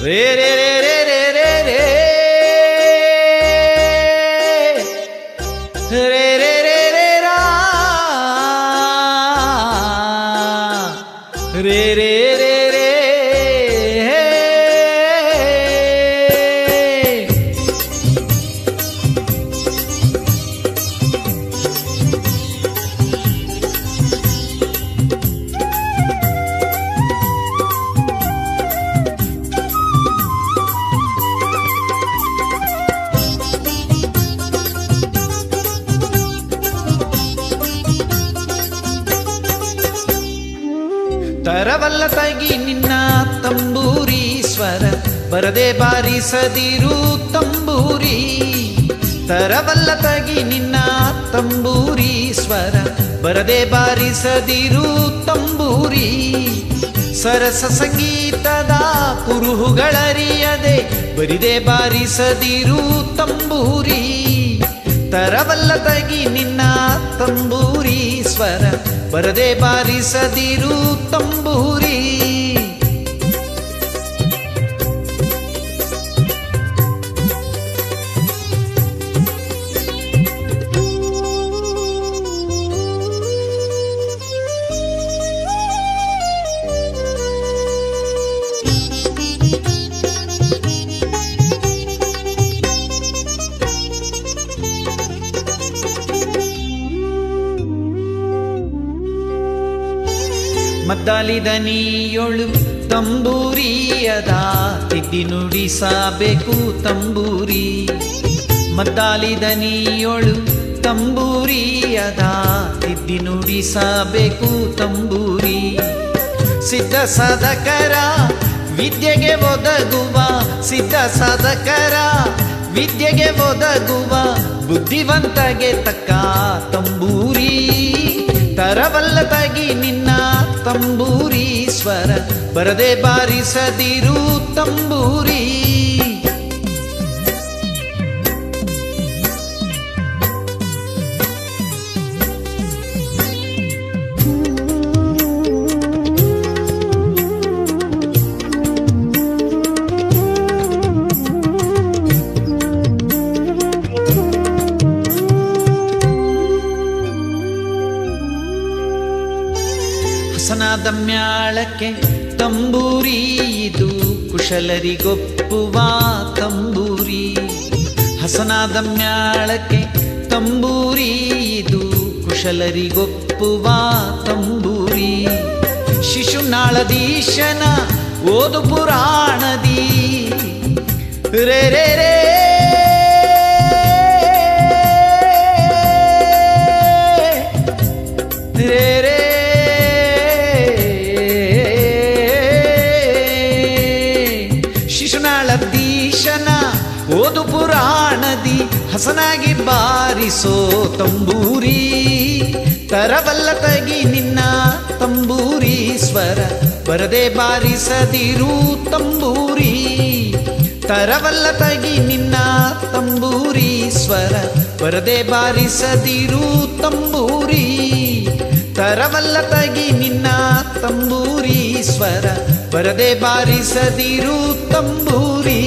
ರೇ ರೇ ರೇ ರೇ ರೇ ರೇ ರೇ ರೇ ರೇ ರೇ ರೇ ರಾ ರೇ ರೇ ರೇ ರೇ ತರವಲ್ಲ ತಗಿ ನಿನ್ನ ತಂಬೂರಿ ಸ್ವರ ಬರದೆ ಬಾರಿಸದಿರು ತಂಬೂರಿ ತರವಲ್ಲ ತಗಿ ನಿನ್ನ ತಂಬೂರಿ ಸ್ವರ ಬರದೆ ಬಾರಿಸದಿರು ತಂಬೂರಿ ಸರಸ ಸಂಗೀತದ ಕುರುಹುಗಳರಿಯದೆ ಬರಿದೆ ಬಾರಿಸದಿರು ತಂಬೂರಿ ತರವಲ್ಲ ತಗಿ ನಿನ್ನ ತಂಬೂರಿ ಸ್ವರ ಬರದೆ ಬಾರಿಸದಿರು ತಂಬೂರಿ ಮದ್ದಾಲಿದ ನೀಯೊಳು ತಂಬೂರಿಯದ ತಿದ್ದಿ ನುಡಿಸಬೇಕು ತಂಬೂರಿ ಮದ್ದಾಲಿದ ನೀಯೊಳು ತಂಬೂರಿಯದ ತಿದ್ದಿ ನುಡಿಸಬೇಕು ತಂಬೂರಿ ಸಿದ್ಧ ಸಾಧಕರ ವಿದ್ಯೆಗೆ ಒದಗುವ ಸಿದ್ಧ ಸಾಧಕರ ವಿದ್ಯೆಗೆ ಒದಗುವ ಬುದ್ಧಿವಂತಗೆ ತಕ್ಕ ತಂಬೂರಿ ತರವಲ್ಲ ತಗಿ ನಿನ್ನ ತಂಬೂರಿ ಸ್ವರ ಬರದೆ ಬಾರಿಸದಿರು ತಂಬೂರಿ ಹಸನಾದ ಮ್ಯಾಳಕ್ಕೆ ತಂಬೂರಿ ಇದು ಕುಶಲರಿಗೊಪ್ಪುವ ತಂಬೂರಿ ಹಸನಾದ ಮ್ಯಾಳಕ್ಕೆ ತಂಬೂರಿ ಇದು ಕುಶಲರಿಗೊಪ್ಪುವ ತಂಬೂರಿ ಶಿಶುನಾಳದೀಶನ ಓದು ಪುರಾಣದಿ ರೇ ರೇ ರೇ ರೇ ರೇ ಶಿಶುನಾಳದೀಶನ ಓದು ಪುರಾಣದಿ ಹಸನಾಗಿ ಬಾರಿಸೋ ತಂಬೂರಿ ತರವಲ್ಲ ತಗಿ ನಿನ್ನ ತಂಬೂರಿ ಸ್ವರ ಬರದೆ ಬಾರಿಸದಿರು ತಂಬೂರಿ ತರವಲ್ಲ ತಗಿ ನಿನ್ನ ತಂಬೂರಿ ಸ್ವರ ಬರದೆ ಬಾರಿಸದಿರು ತಂಬೂರಿ ತರವಲ್ಲ ತಗಿ ನಿನ್ನ ತಂಬೂರಿ ಸ್ವರ ಬರದೆ ಬಾರಿಸದಿರು ತಂಬೂರಿ